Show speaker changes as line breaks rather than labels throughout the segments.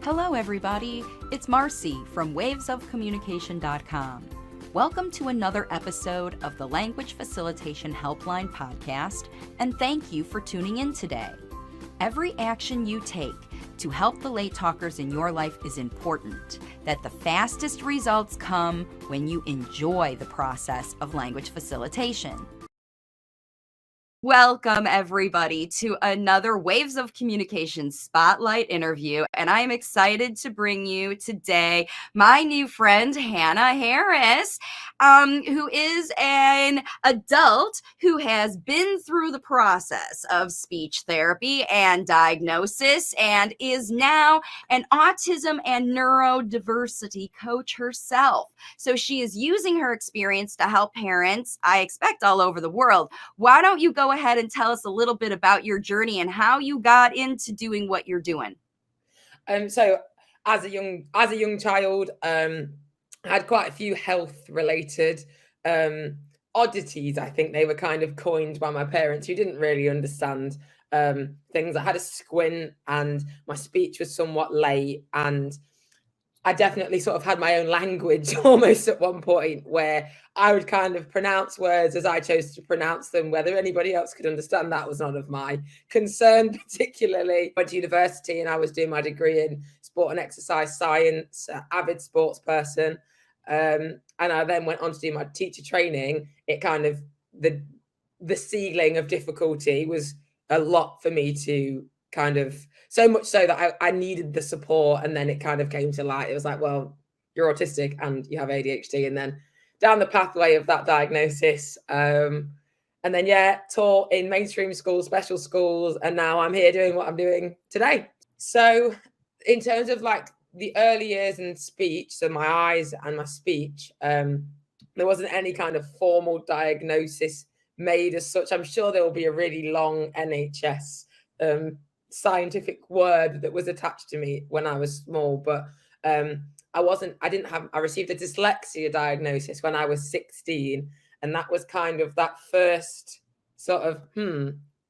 Hello, everybody. It's Marcy from wavesofcommunication.com. Welcome to another episode of the Language Facilitation Helpline podcast, and thank you for tuning in today. Every action you take to help the late talkers in your life is important, that the fastest results come when you enjoy the process of language facilitation. Welcome, everybody, to another Waves of Communication Spotlight interview, and I am excited to bring you today my new friend, Hannah Harris, who is an adult who has been through the process of speech therapy and diagnosis and is now an autism and neurodiversity coach herself. So she is using her experience to help parents, I expect all over the world. Why don't you go ahead and tell us a little bit about your journey and how you got into doing what you're doing?
So as a young child, I had quite a few health related oddities. I think they were kind of coined by my parents, who didn't really understand things. I had a squint and my speech was somewhat late, and I definitely sort of had my own language almost at one point, where I would kind of pronounce words as I chose to pronounce them. Whether anybody else could understand that was none of my concern, particularly. Went to university and I was doing my degree in sport and exercise science, avid sports person. And I then went on to do my teacher training. It kind of, the ceiling of difficulty was a lot for me to kind of, so much so that I needed the support. And then it kind of came to light. It was like, well, you're autistic and you have ADHD. And then down the pathway of that diagnosis. And then, taught in mainstream schools, special schools. And now I'm here doing what I'm doing today. So in terms of like the early years in speech, so my eyes and my speech, there wasn't any kind of formal diagnosis made as such. I'm sure there will be a really long NHS scientific word that was attached to me when I was small, but I received a dyslexia diagnosis when I was 16, and that was kind of that first sort of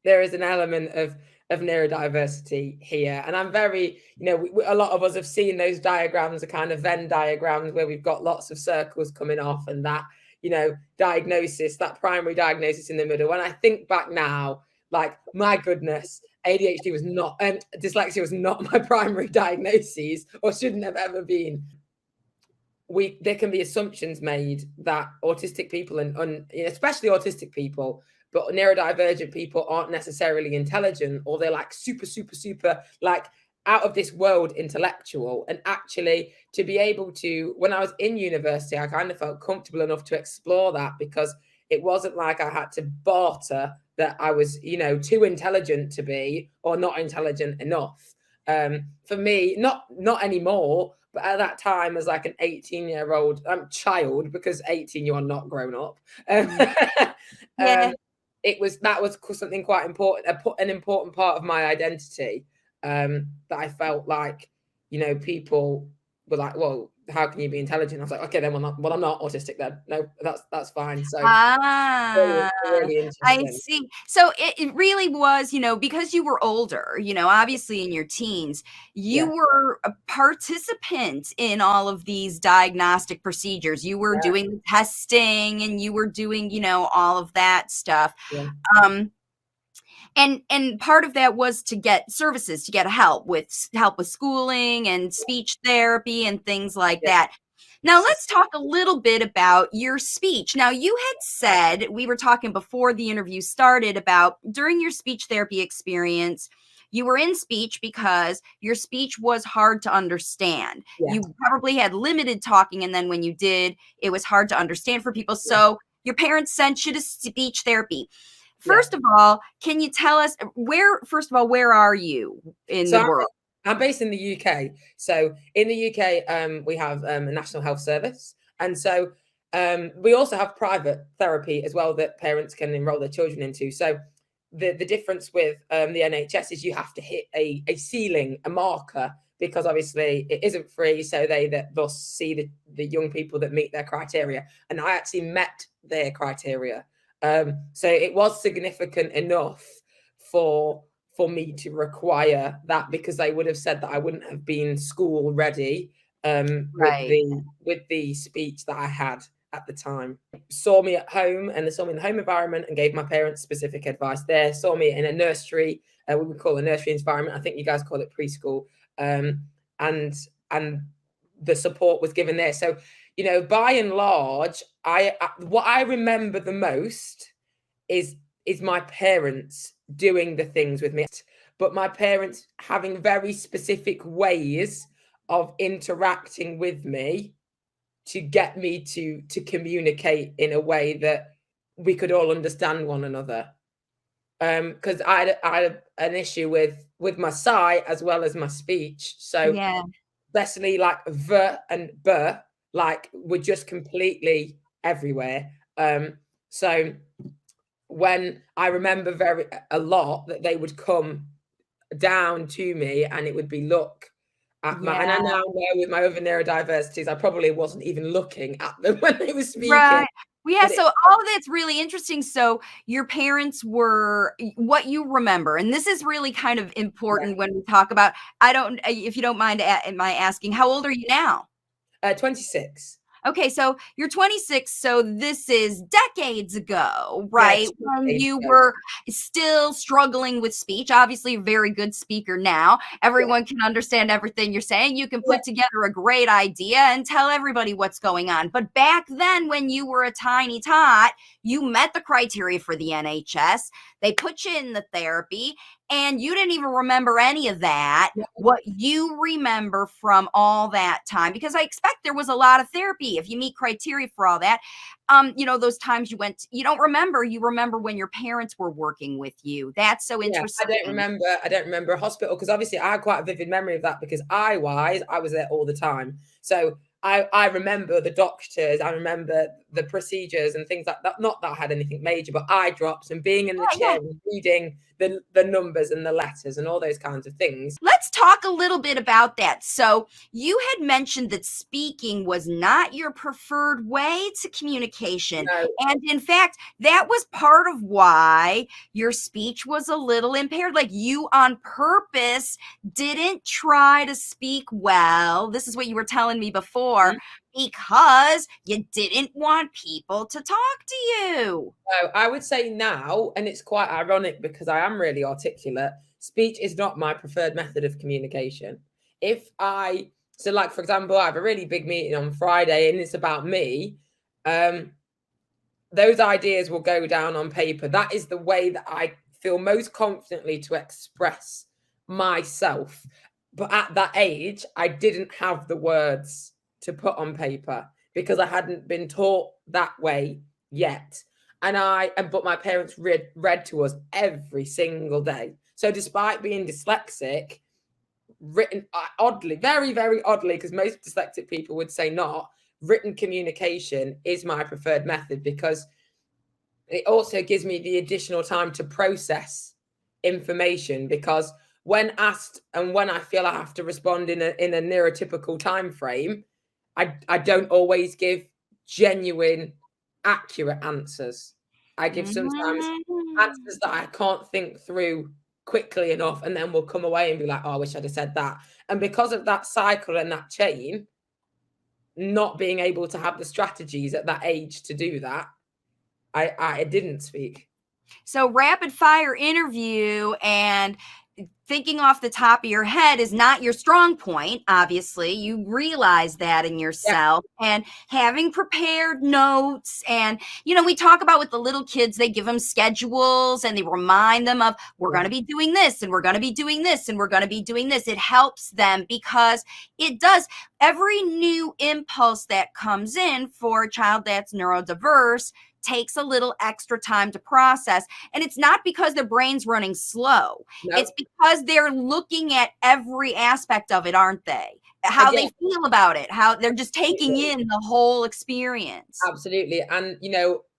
there is an element of neurodiversity here. And I'm very, a lot of us have seen those diagrams, are kind of Venn diagrams where we've got lots of circles coming off, and that diagnosis, that primary diagnosis in the middle. When I think back now, like, my goodness, ADHD was not, dyslexia was not my primary diagnosis, or shouldn't have ever been. There can be assumptions made that autistic people, and especially autistic people, but neurodivergent people aren't necessarily intelligent, or they're like super, super, super, like out of this world intellectual. And actually, to be able to, when I was in university, I kind of felt comfortable enough to explore that, because it wasn't like I had to barter that I was, too intelligent to be, or not intelligent enough. For me, not anymore, but at that time, as like an 18-year-old child, because 18, you are not grown up.
Yeah.
That was something quite important, an important part of my identity, that I felt like, people were like, well, how can you be intelligent? I was like, okay, then I'm not autistic then. No, that's fine. So really interesting.
I see. So it really was, because you were older, obviously in your teens, you were a participant in all of these diagnostic procedures. You were doing testing, and you were doing, all of that stuff.
Yeah.
And part of that was to get services, to get help with schooling and speech therapy and things like that. Now, let's talk a little bit about your speech. Now, you had said, we were talking before the interview started, about during your speech therapy experience, you were in speech because your speech was hard to understand.
Yeah.
You probably had limited talking, and then when you did, it was hard to understand for people. So your parents sent you to speech therapy. First of all, can you tell us where are you in the world?
I'm based in the UK. So in the UK, we have a National Health Service. And so we also have private therapy as well that parents can enroll their children into. So the difference with the NHS is you have to hit a ceiling, a marker, because obviously it isn't free. So they thus see the young people that meet their criteria. And I actually met their criteria. So it was significant enough for for me to require that, because they would have said that I wouldn't have been school ready
Right.
with the speech that I had at the time. Saw me at home, and they saw me in the home environment and gave my parents specific advice there. Saw me in a nursery, we would call a nursery environment. I think you guys call it preschool. And the support was given there. So, by and large, what I remember the most is my parents doing the things with me, but my parents having very specific ways of interacting with me to get me to communicate in a way that we could all understand one another. Because I had an issue with my sight as well as my speech. So
Yeah.
especially like v and b, like were just completely everywhere. So when I remember a lot that they would come down to me and it would be look at and I
Yeah.
now know with my other neurodiversities, I probably wasn't even looking at them when they were speaking.
Right. Well, yeah,
But
so all of that's really interesting. So your parents were what you remember, and this is really kind of important when we talk about I don't if you don't mind my asking, how old are you now?
26.
Okay, so you're 26, so this is decades ago,
Yeah,
right?
2
When
decades
you
ago.
were still struggling with speech. Obviously, a very good speaker now.
Yeah,
Everyone can understand everything you're saying. You can
yeah,
put together a great idea and tell everybody what's going on. But back then, when you were a tiny tot, you met the criteria for the NHS. They put you in the therapy, and you didn't even remember any of that.
yeah.
What you remember from all that time, because I expect there was a lot of therapy if you meet criteria for all that. Those times you went, you don't remember, you remember when your parents were working with you. That's so
Yeah,
interesting.
I don't remember a hospital, because obviously I had quite a vivid memory of that, because I was there all the time. So I remember the doctors, I remember the procedures and things like that. Not that I had anything major, but eye drops and being in the
Yeah,
chair
yeah.
and reading the numbers and the letters and all those kinds of things.
Let's talk a little bit about that. So, you had mentioned that speaking was not your preferred way to communication.
No,
And in fact, that was part of why your speech was a little impaired. Like you on purpose didn't try to speak well. This is what you were telling me before because you didn't want people to talk to you.
no, I would say now, and it's quite ironic because I am really articulate, speech is not my preferred method of communication. So like, for example, I have a really big meeting on Friday and it's about me. Those ideas will go down on paper. That is the way that I feel most confidently to express myself. But at that age, I didn't have the words to put on paper because I hadn't been taught that way yet. But my parents read to us every single day. So despite being dyslexic, written oddly, very, very oddly, because most dyslexic people would say not, written communication is my preferred method because it also gives me the additional time to process information, because when asked and when I feel I have to respond in a neurotypical time frame, I don't always give genuine, accurate answers. I give sometimes
Mm.
answers that I can't think through quickly enough, and then we'll come away and be like, oh, I wish I'd have said that. And because of that cycle and that chain, not being able to have the strategies at that age to do that, I didn't speak.
So, rapid fire interview and thinking off the top of your head is not your strong point. Obviously, you realize that in
Yeah,
yourself, and having prepared notes. And, we talk about with the little kids, they give them schedules and they remind them of, we're going
yeah,
to be doing this and we're going to be doing this and we're going to be doing this. It helps them because it does. Every new impulse that comes in for a child that's neurodiverse takes a little extra time to process. And it's not because their brain's running slow.
no,
It's because they're looking at every aspect of it, aren't they?
I
How
get
they feel about it, how they're just taking
it.
in the whole experience.
Absolutely. And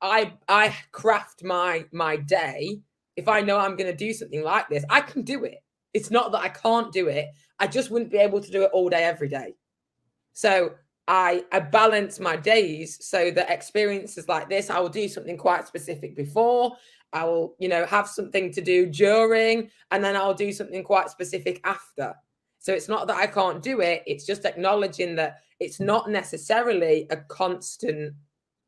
I craft my day. If I know I'm going to do something like this, I can do it. It's not that I can't do it. I just wouldn't be able to do it all day every day. So I balance my days so that experiences like this, I will do something quite specific before. I will, have something to do during, and then I'll do something quite specific after. So it's not that I can't do it, it's just acknowledging that it's not necessarily a constant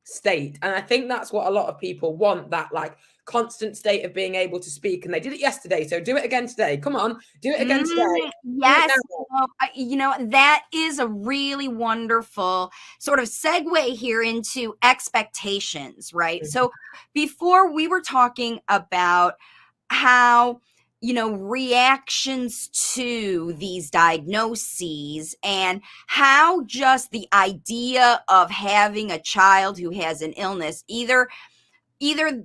state. And I think that's what a lot of people want, that like constant state of being able to speak. And they did it yesterday, so do it again today. Come on, do it again today. Do it
Yes,
now.
that is a really wonderful sort of segue here into expectations, right?
Mhm.
So before we were talking about how reactions to these diagnoses and how just the idea of having a child who has an illness, either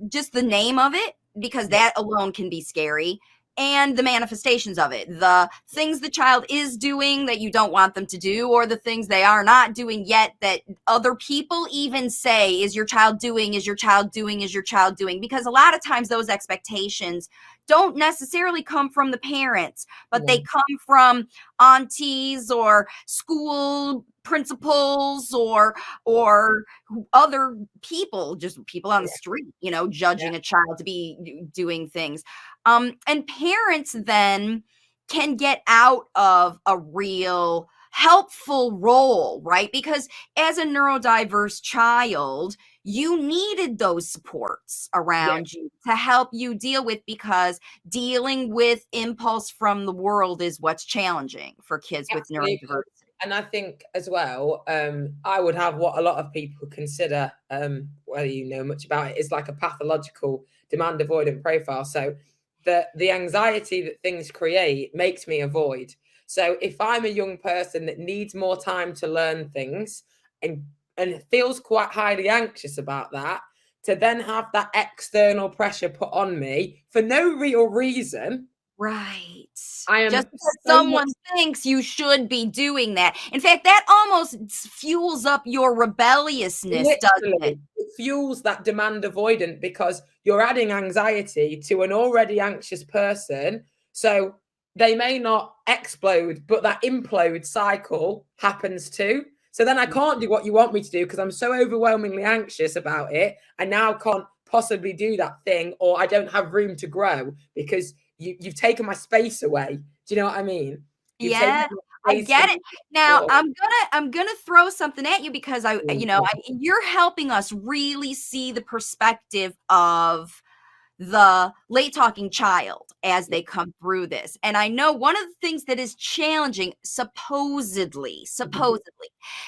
just the name of it, because
Yeah.
that alone can be scary, and the manifestations of it, the things the child is doing that you don't want them to do, or the things they are not doing yet that other people even say, is your child doing, is your child doing, is your child doing? Because a lot of times those expectations don't necessarily come from the parents, but they
No.
come from aunties or school principals or other people, just people on the
Yeah.
street,
Yeah.
judging a child to be doing things. And parents then can get out of a real helpful role, right? Because as a neurodiverse child, you needed those supports
Yeah.
around you to help you deal with, because dealing with impulse from the world is what's challenging for kids with
Absolutely.
neurodiversity.
And I think as well, I would have what a lot of people consider, whether you know much about it, is like a pathological demand avoidant profile. So the anxiety that things create makes me avoid. So if I'm a young person that needs more time to learn things and feels quite highly anxious about that, to then have that external pressure put on me for no real reason,
Right.
I
Just
am
because
so much.
someone thinks you should be doing that. In fact, that almost fuels up your rebelliousness, doesn't it?
Literally, it fuels that demand avoidant because you're adding anxiety to an already anxious person. So they may not explode, but that implode cycle happens too. So then I can't do what you want me to do because I'm so overwhelmingly anxious about it. I now can't possibly do that thing, or I don't have room to grow because you've taken my space away. Do you know what I mean? You've taken
Yeah,
my
I
space
get
from
it. Now,
before.
I'm gonna throw something at you, because
Mm.
you're helping us really see the perspective of the late talking child as
Yeah.
they come through this. And I know one of the things that is challenging,
Mhm.
supposedly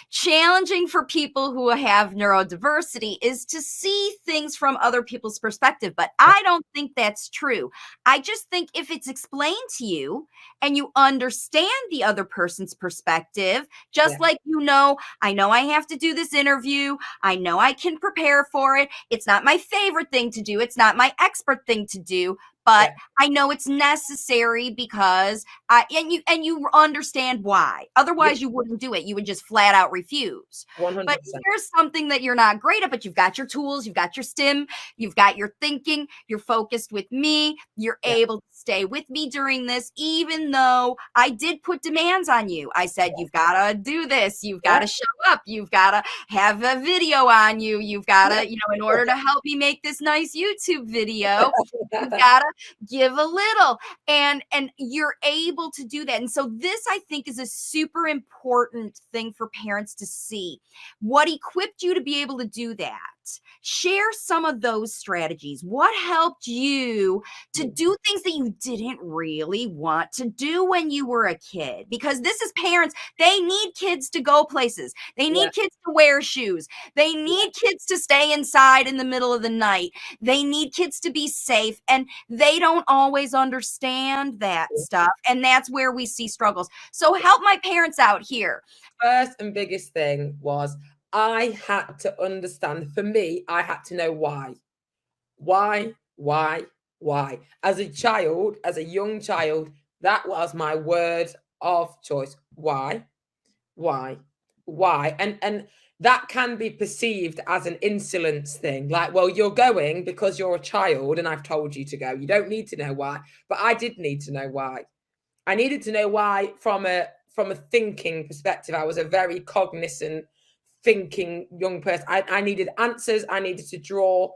challenging for people who have neurodiversity, is to see things from other people's perspective. But
Yeah.
I don't think that's true. I just think if it's explained to you and you understand the other person's perspective, just
Yeah.
like, I know I have to do this interview. I know I can prepare for it. It's not my favorite thing to do. It's not my expert thing to do, but
Yeah.
I know it's necessary because you understand why.
Yeah.
Otherwise you wouldn't do it. You would just flat out refuse. But
100%.
here's something that you're not great at, but you've got your tools, you've got your stim, you've got your thinking, you're focused with me, you're
Yeah.
able to stay with me during this, even though I did put demands on you. I said, you've got to do this, you've got
Yeah.
to show up, you've got to have a video on you, you've got
Yeah.
to, in order to help me make this nice YouTube video, you've got to give a little, and you're able to do that. And so this, I think, is a super important thing for parents to see. What equipped you to be able to do that? Share some of those strategies. What helped you to do things that you didn't really want to do when you were a kid? Because this is parents, they need kids to go places. They
Yeah.
need kids to wear shoes. They need kids to stay inside in the middle of the night. They need kids to be safe, and they don't always understand that stuff. And that's where we see struggles. So help my parents out here.
First and biggest thing was I had to understand, for me, I had to know why. Why, why, why? As a child, as a young child, that was my word of choice. Why? Why? Why? And that can be perceived as an insolence thing. Like, well, you're going because you're a child and I've told you to go. You don't need to know why. But I did need to know why. I needed to know why from a thinking perspective. I was a very cognizant, thinking young person. I needed answers. I needed to draw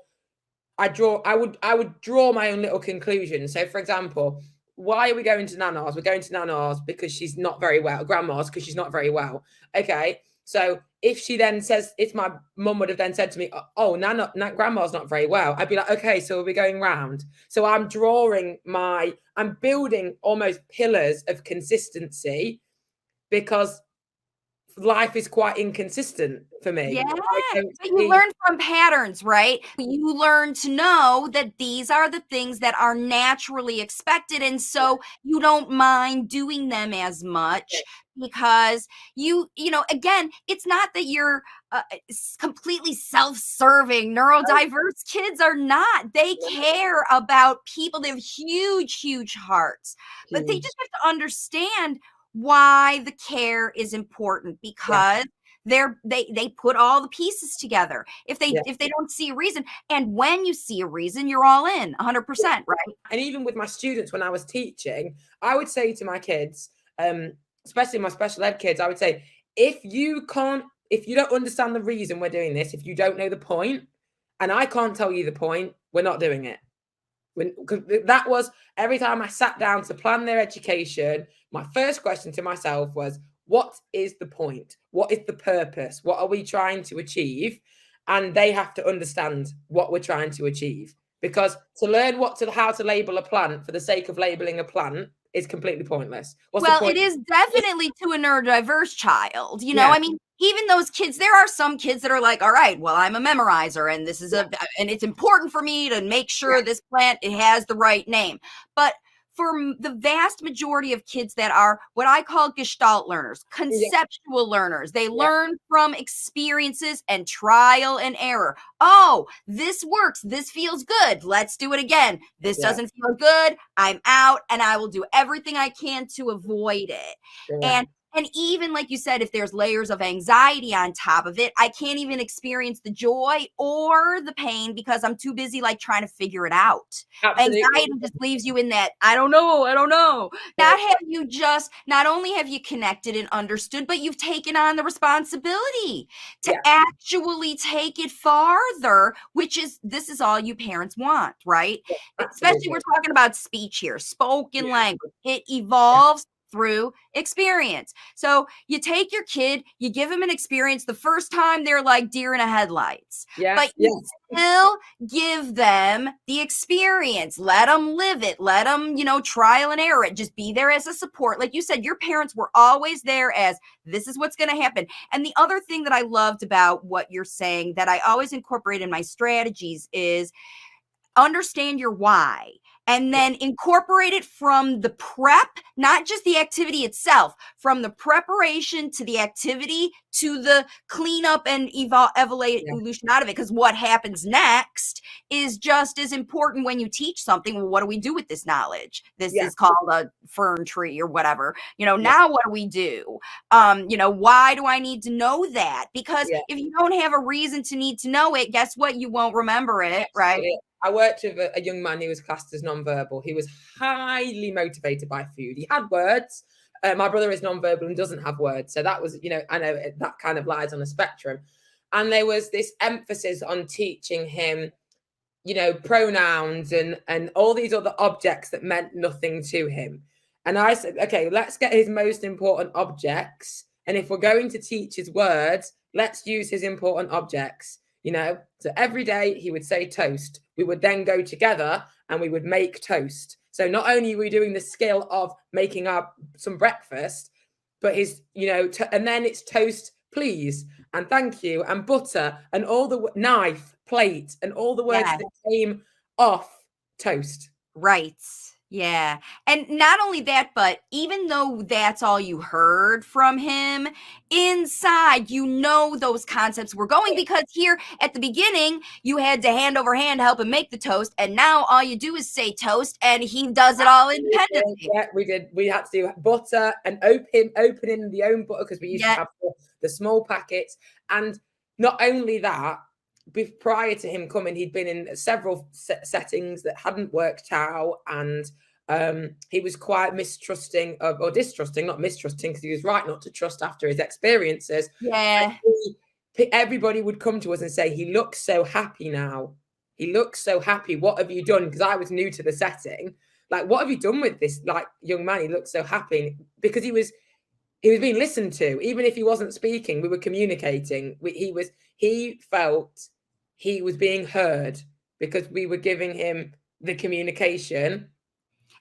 I would draw my own little conclusions. So, for example, why are we going to Nana's? We're going to Nana's because she's not very well. Grandma's because she's not very well. Okay. So if she then says, if my mum would have then said to me, oh, grandma's not very well, I'd be like, okay, so we're going round. So I'm building almost pillars of consistency because life is quite inconsistent for me.
Yeah, but you learn from patterns, right? You learn to know that these are the things that are naturally expected, and so you don't mind doing them as much because you know, again, it's not that you're completely self-serving. Neurodiverse kids are not. They care about people. They have huge hearts, but they just have to understand why the care is important because they put all the pieces together. If they don't see a reason, and when you see a reason, you're all in 100%, right?
And even with my students, when I was teaching, I would say to my kids, especially my special ed kids, I would say, if you don't understand the reason we're doing this, if you don't know the point, and I can't tell you the point, we're not doing it. Because that was every time I sat down to plan their education, my first question to myself was, what is the point? What is the purpose? What are we trying to achieve? And they have to understand what we're trying to achieve. Because to learn how to label a plant for the sake of labeling a plant is completely pointless.
Well, it is definitely to a neurodiverse child. You know, I mean, even those kids, there are some kids that are like, all right, well, I'm a memorizer and this is and it's important for me to make sure this plant, it has the right name. But for the vast majority of kids that are what I call Gestalt learners, conceptual learners, they learn from experiences and trial and error. Oh, this works. This feels good. Let's do it again. This doesn't feel good. I'm out, and I will do everything I can to avoid it. And even like you said, if there's layers of anxiety on top of it, I can't even experience the joy or the pain because I'm too busy like trying to figure it out. Absolutely. Anxiety just leaves you in that, I don't know. Not only have you connected and understood, but you've taken on the responsibility to actually take it farther, this is all you parents want, right? Especially we're talking about speech here, spoken language. It evolves through experience. So you take your kid, you give them an experience. The first time they're like deer in the headlights, but you still give them the experience. Let them live it. Let them, trial and error it. Just be there as a support. Like you said, your parents were always there as this is what's going to happen. And the other thing that I loved about what you're saying that I always incorporate in my strategies is understand your why. And then incorporate it from the prep, not just the activity itself, from the preparation to the activity to the cleanup and evolution out of it. Because what happens next is just as important when you teach something. Well, what do we do with this knowledge? This is called a fern tree or whatever. Now what do we do? Why do I need to know that? Because if you don't have a reason to need to know it, guess what? You won't remember it, right?
I worked with a young man who was classed as nonverbal. He was highly motivated by food. He had words. My brother is nonverbal and doesn't have words. So that was, I know that kind of lies on a spectrum. And there was this emphasis on teaching him, pronouns and all these other objects that meant nothing to him. And I said, okay, let's get his most important objects. And if we're going to teach his words, let's use his important objects. So every day he would say toast. We would then go together and we would make toast. So not only are we doing the skill of making some breakfast, but and then it's toast, please, and thank you, and butter, and all the knife, plate, and all the words that came off toast.
Right. Yeah. And not only that, but even though that's all you heard from him, inside, those concepts were going because here at the beginning, you had to hand over hand help him make the toast. And now all you do is say toast and he does it all independently.
Yeah, we did. We had to do butter and opening the own butter because we used to have the small packets. And not only that, prior to him coming, he'd been in several settings that hadn't worked out, and he was quite distrusting, not mistrusting, because he was right not to trust after his experiences.
Yeah.
Everybody would come to us and say, he looks so happy now. He looks so happy. What have you done? Because I was new to the setting. Like, what have you done with this like young man? He looks so happy because he was being listened to, even if he wasn't speaking. We were communicating. He felt he was being heard because we were giving him the communication.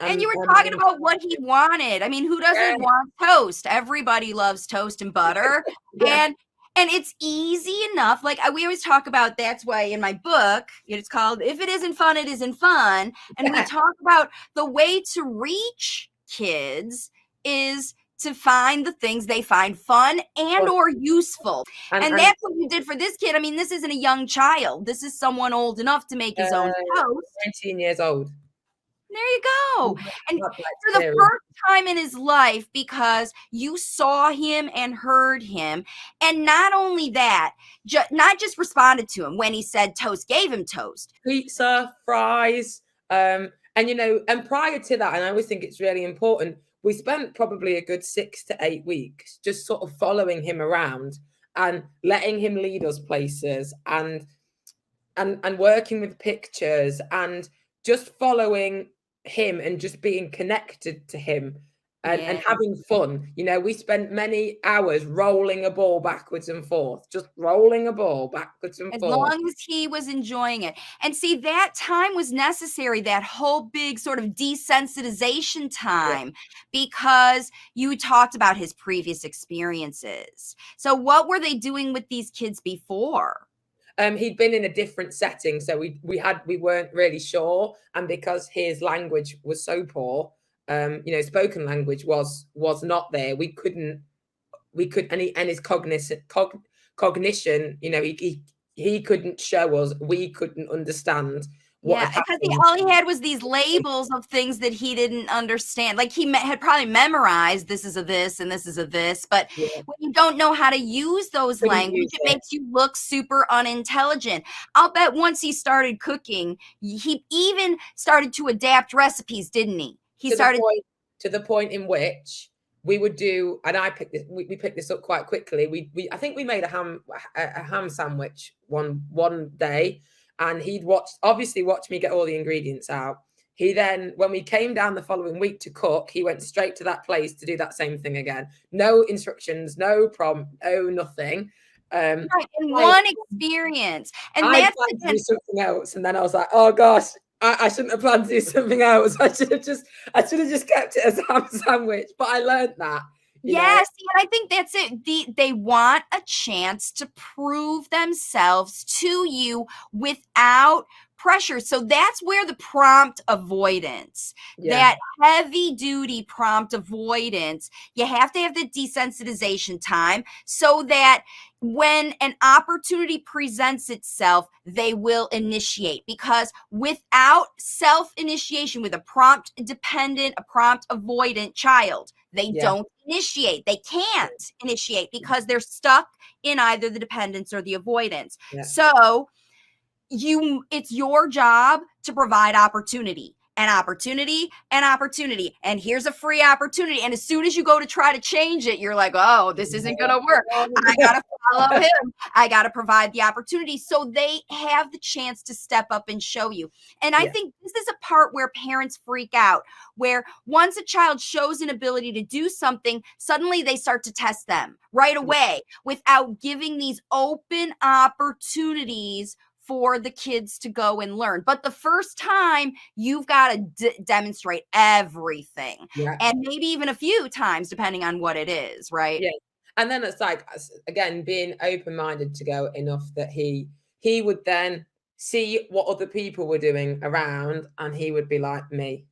And you were
And
talking about what he wanted. I mean, who
yeah,
doesn't want toast? Everybody loves toast and butter.
yeah,
And it's easy enough. Like we always talk about, that's why in my book, it's called If It Isn't Fun, It Isn't Fun. And we talk about the way to reach kids is to find the things they find fun and or useful. And
and
that's what you did for this kid. I mean, this isn't a young child. This is someone old enough to make his own toast.
19 years old.
There you go. And
Not that
for the
scary.
first time in his life, because you saw him and heard him. And not only that, not just responded to him when he said toast, gave him toast.
Pizza, fries. And and prior to that, and I always think it's really important, we spent probably a good 6 to 8 weeks just sort of following him around and letting him lead us places and working with pictures and just following him and just being connected to him and having fun. We spent many hours rolling a ball backwards and forth, just rolling a ball backwards and
As
forth.
long as he was enjoying it. And see, that time was necessary, that whole big sort of desensitization time, because you talked about his previous experiences. So what were they doing with these kids before?
He'd been in a different setting, so we weren't really sure, and because his language was so poor, spoken language was not there. We could, and his cognition, he couldn't show us. We couldn't understand what had
because
happened.
all he had was these labels of things that he didn't understand. Like he had probably memorized, this is a this and this is a this, but
Yeah.
when you don't know how to use those language, it makes you look super unintelligent. I'll bet once he started cooking, he even started to adapt recipes, didn't he? He started
to the point in which we would do, and I picked this. We picked this up quite quickly. I think we made a ham sandwich one day, and he'd obviously watch me get all the ingredients out. He then, when we came down the following week to cook, he went straight to that place to do that same thing again. No instructions, no prompt, no nothing.
Right, in one experience, and
I
that's
planned to do something else, and then I was like, "Oh gosh, I shouldn't have planned to do something else. I should have just kept it as a ham sandwich." But I learned that.
Yes, and I think that's it. They want a chance to prove themselves to you without pressure. So that's where the prompt avoidance, that heavy duty prompt avoidance, you have to have the desensitization time so that when an opportunity presents itself, they will initiate. Because without self-initiation, with a prompt dependent, a prompt avoidant child, they don't initiate. They can't initiate because they're stuck in either the dependence or the avoidance. So it's your job to provide opportunity. An opportunity, an opportunity. And here's a free opportunity. And as soon as you go to try to change it, you're like, oh, this isn't going to work. I got to follow him. I got to provide the opportunity. So they have the chance to step up and show you. And I think this is a part where parents freak out, where once a child shows an ability to do something, suddenly they start to test them right away without giving these open opportunities for the kids to go and learn. But the first time, you've got to demonstrate everything. And maybe even a few times, depending on what it is, right?
Yeah. And then it's like, again, being open-minded to go enough that he would then see what other people were doing around, and he would be like, me.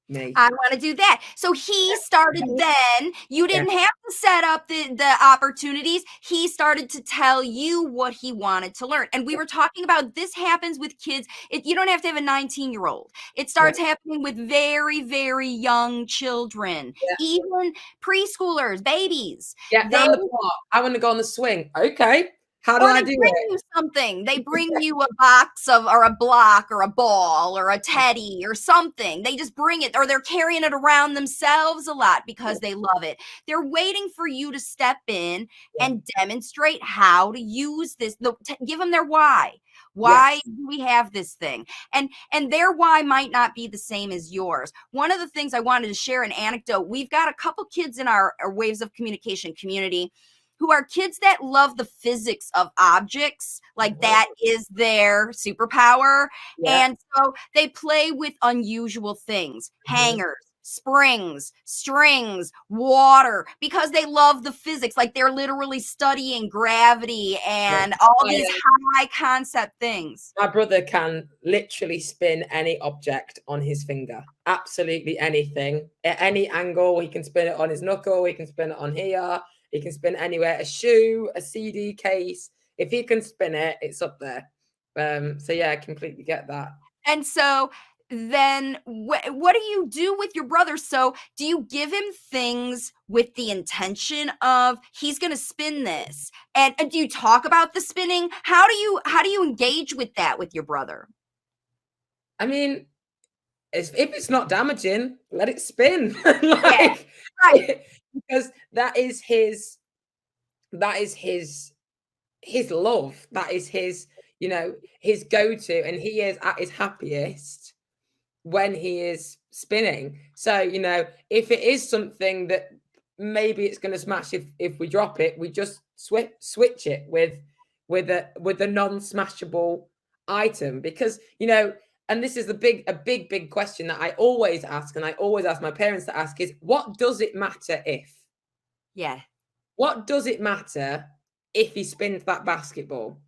I want to do that. So he started then. You didn't have to set up the opportunities. He started to tell you what he wanted to learn. And we were talking about this happens with kids. You don't have to have a 19-year-old. It starts happening with very, very young children, even preschoolers, babies.
Down the park. I want to go on the swing. Okay. How do I do it?
They bring you something. They bring you a box or a block or a ball or a teddy or something. They just bring it, or they're carrying it around themselves a lot because they love it. They're waiting for you to step in and demonstrate how to use this. Give them their why. Why do we have this thing? And their why might not be the same as yours. One of the things I wanted to share an anecdote, we've got a couple kids in our Waves of Communication community who are kids that love the physics of objects, like that is their superpower.
Yeah.
And so they play with unusual things, hangers, springs, strings, water, because they love the physics. Like they're literally studying gravity and all these high concept things.
My brother can literally spin any object on his finger. Absolutely anything. At any angle, he can spin it on his knuckle, he can spin it on here, he can spin it anywhere. A shoe, a CD case. If he can spin it, it's up there. So yeah, I completely get that.
And so then what do you do with your brother? So do you give him things with the intention of he's going to spin this? And do you talk about the spinning? How do you engage with that with your brother?
I mean, if it's not damaging, let it spin.
Like, right.
Because that is his love. That is his, his go-to, and he is at his happiest when he is spinning. So, if it is something that maybe it's going to smash if we drop it, we just switch it with a non-smashable item, because and this is a big question that I always ask, and I always ask my parents to ask, is what does it matter if?
Yeah.
What does it matter if he spins that basketball?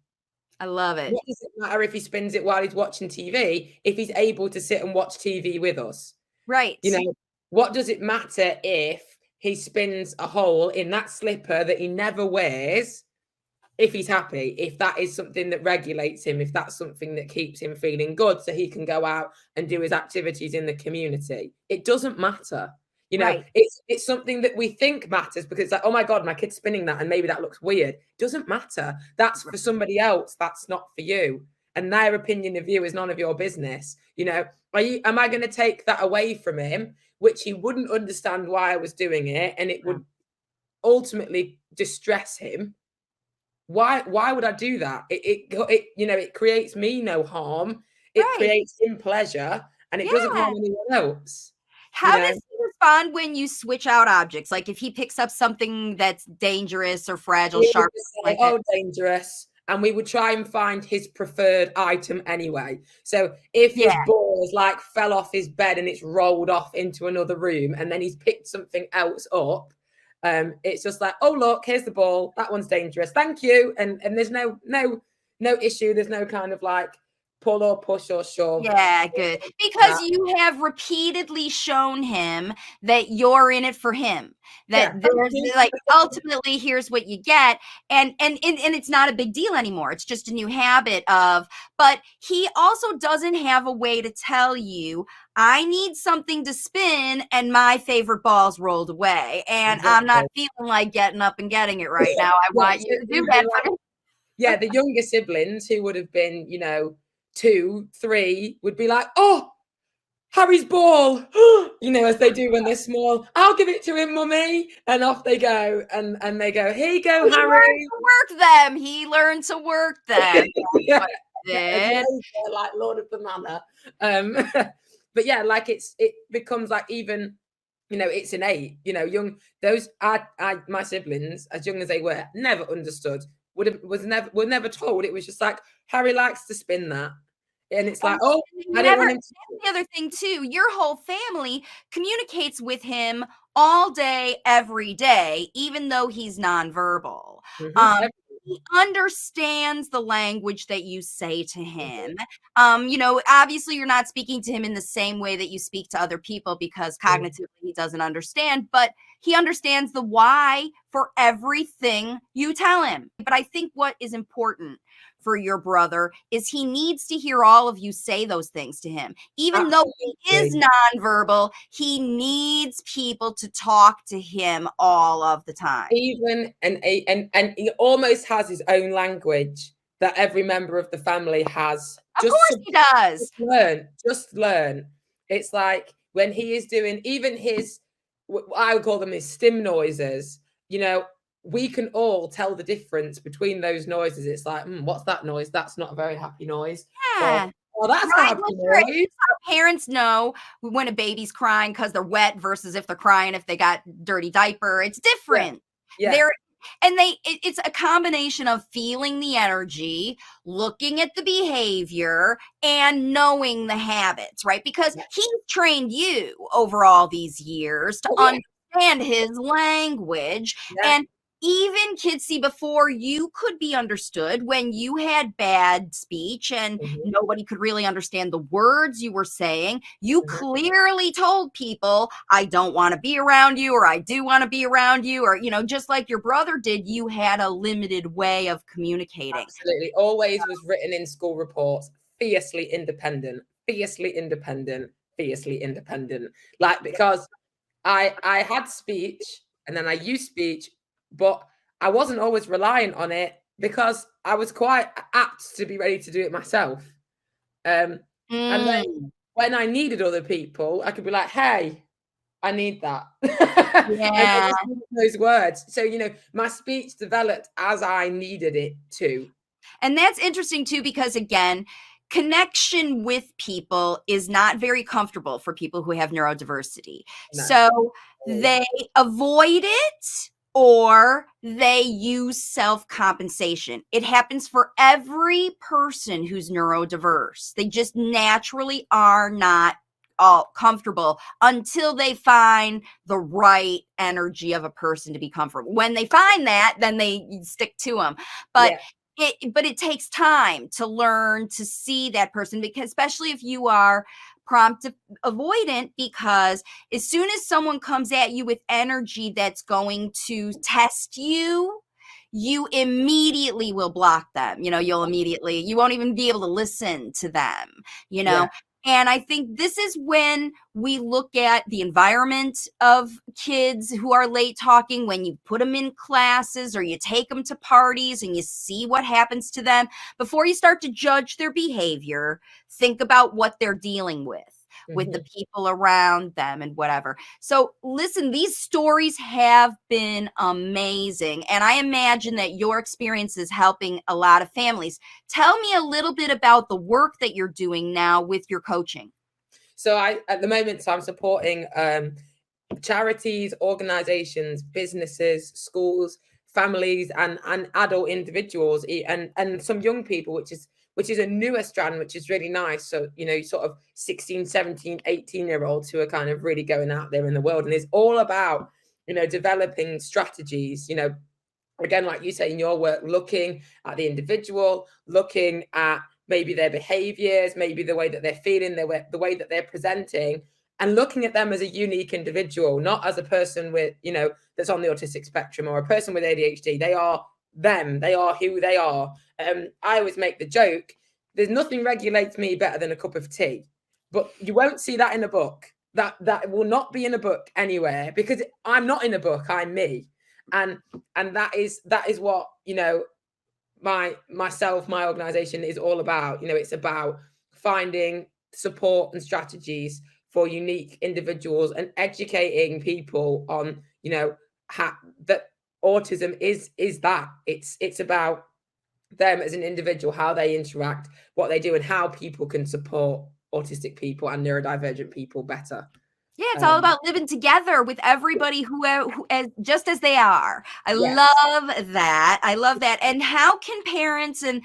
I love it.
What does it matter if he spins it while he's watching TV, if he's able to sit and watch TV with us?
Right.
What does it matter if he spins a hole in that slipper that he never wears, if he's happy, if that is something that regulates him, if that's something that keeps him feeling good so he can go out and do his activities in the community? It doesn't matter.
Right.
It's something that we think matters because it's like, oh my God, my kid's spinning that and maybe that looks weird. It doesn't matter. That's for somebody else. That's not for you. And their opinion of you is none of your business. Am I going to take that away from him, which he wouldn't understand why I was doing it, and it would ultimately distress him? Why would I do that? It creates me no harm. It creates him pleasure, and it doesn't harm anyone else.
How does he respond when you switch out objects? Like if he picks up something that's dangerous or fragile, sharp, like
dangerous. And we would try and find his preferred item anyway. So if his ball is like fell off his bed and it's rolled off into another room, and then he's picked something else up, it's just like, oh look, here's the ball. That one's dangerous. Thank you. And there's no issue. There's no kind of like pull or push or shove.
Yeah, good. Because you have repeatedly shown him that you're in it for him. That there's like ultimately here's what you get. And it's not a big deal anymore. It's just a new habit but he also doesn't have a way to tell you, I need something to spin and my favorite ball's rolled away. And I'm not feeling like getting up and getting it right now. I want you to do that for me.
Yeah, the younger siblings who would have been, 2, 3 would be like, oh, Harry's ball, as they do when they're small. I'll give it to him, mummy. And off they go. And they go, here you go, Harry.
He learned to work them.
Like Lord of the Manor. But yeah, like it becomes like, even, it's innate, my siblings, as young as they were, never understood, were never told. It was just like, Harry likes to spin that. And it's like, oh, I didn't want him to.
The other thing too, your whole family communicates with him all day, every day, even though he's nonverbal. He understands the language that you say to him. Obviously you're not speaking to him in the same way that you speak to other people because cognitively he doesn't understand, but he understands the why for everything you tell him. But I think what is important for your brother is he needs to hear all of you say those things to him. Even though he is nonverbal, he needs people to talk to him all of the time.
And he almost has his own language that every member of the family has.
Of course he does.
Just learn. It's like when he is doing even his, I would call them his stim noises, we can all tell the difference between those noises. It's like, what's that noise? That's not a very happy noise. Or,
Yeah.
oh, that's a
Right,
happy
well, sure,
noise.
parents know when a baby's crying because 'cause they're wet versus if they're crying if they got dirty diaper, it's
Yeah.
different.
Yeah.
They're and it's a combination of feeling the energy, looking at the behavior, and knowing the habits, right? Because
Yeah.
he's trained you over all these years to
Oh, yeah.
understand his language,
Yeah.
and even kids see before you could be understood when you had bad speech and
Mhm.
nobody could really understand the words you were saying. You
Mhm.
clearly told people, I don't want to be around you, or I do want to be around you, or, just like your brother did, you had a limited way of communicating.
Absolutely. Always was written in school reports, fiercely independent, fiercely independent, fiercely independent. Like, because I had speech and then I used speech, but I wasn't always reliant on it because I was quite apt to be ready to do it myself. And then
Mm,
when I needed other people, I could be like, hey, I need that. And I
yeah.
just need those words. So, my speech developed as I needed it to.
And that's interesting too, because again, connection with people is not very comfortable for people who have neurodiversity.
No.
So they avoid it or they use self compensation. It happens for every person who's neurodiverse. They just naturally are not all comfortable until they find the right energy of a person to be comfortable. When they find that, then they stick to them. But
Yeah.
it takes time to learn to see that person, because especially if you are prompt avoidant, because as soon as someone comes at you with energy that's going to test you, you immediately will block them. You won't even be able to listen to them, you
Yeah.
know. And I think this is when we look at the environment of kids who are late talking, when you put them in classes or you take them to parties and you see what happens to them. Before you start to judge their behavior, think about what they're dealing with the
Mhm.
people around them and whatever. So listen, these stories have been amazing. And I imagine that your experience is helping a lot of families. Tell me a little bit about the work that you're doing now with your coaching.
So at the moment, I'm supporting charities, organizations, businesses, schools, families, and adult individuals, and some young people, which is a newer strand, which is really nice. So, sort of 16, 17, 18-year-olds who are kind of really going out there in the world. And it's all about, developing strategies, again, like you say in your work, looking at the individual, looking at maybe their behaviors, maybe the way that they're feeling, the way that they're presenting, and looking at them as a unique individual, not as a person with, that's on the autistic spectrum or a person with ADHD. They are them. They are who they are. I always make the joke, there's nothing regulates me better than a cup of tea, but you won't see that in a book. That will not be in a book anywhere, because I'm not in a book. I'm me. And that is what, my organization is all about. It's about finding support and strategies for unique individuals and educating people on, how that autism is that it's about them as an individual, how they interact, what they do, and how people can support autistic people and neurodivergent people better.
Yeah, it's all
um
about living together with everybody who as just as they are. I
yes.
love that. I love that. And how can parents and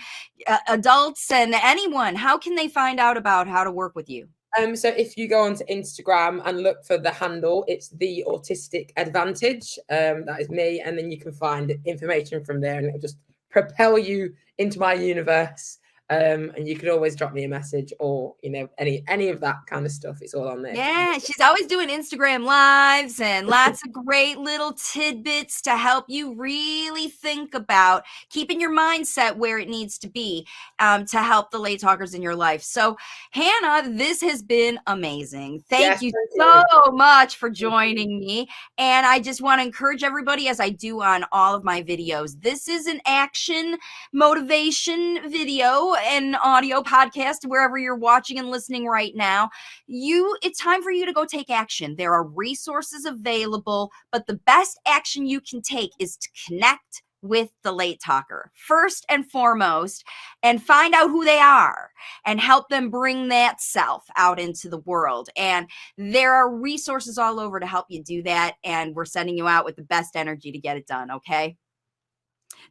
adults and anyone, how can they find out about how to work with you?
So if you go onto Instagram and look for the handle, it's the Autistic Advantage. That is me, and then you can find information from there, and it'll just propel you into my universe. And you can always drop me a message, or any of that kind of stuff. It's all on there.
Yeah, she's always doing Instagram lives and lots of great little tidbits to help you really think about keeping your mindset where it needs to be, to help the late talkers in your life. So, Hannah, this has been amazing. Thank
Yes,
you
thank
so
you.
much for joining me. And I just want to encourage everybody, as I do on all of my videos, this is an action motivation video. an audio podcast, wherever you're watching and listening right now, it's time for you to go take action. There are resources available, but the best action you can take is to connect with the late talker first and foremost, and find out who they are and help them bring that self out into the world. And there are resources all over to help you do that. And we're sending you out with the best energy to get it done. Okay.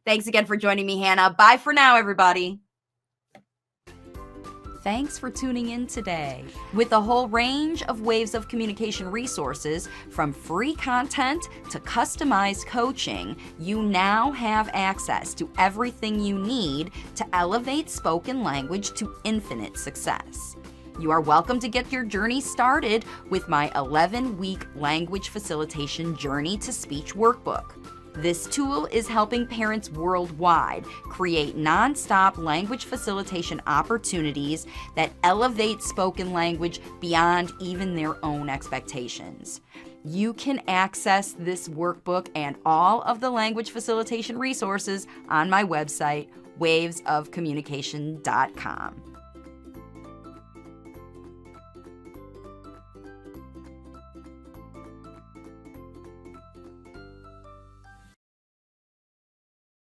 Thanks again for joining me, Hannah. Bye for now, everybody. Thanks for tuning in today. With a whole range of Waves of Communication resources, from free content to customized coaching, you now have access to everything you need to elevate spoken language to infinite success. You are welcome to get your journey started with my 11-week language facilitation Journey to Speech workbook. This tool is helping parents worldwide create nonstop language facilitation opportunities that elevate spoken language beyond even their own expectations. You can access this workbook and all of the language facilitation resources on my website, wavesofcommunication.com.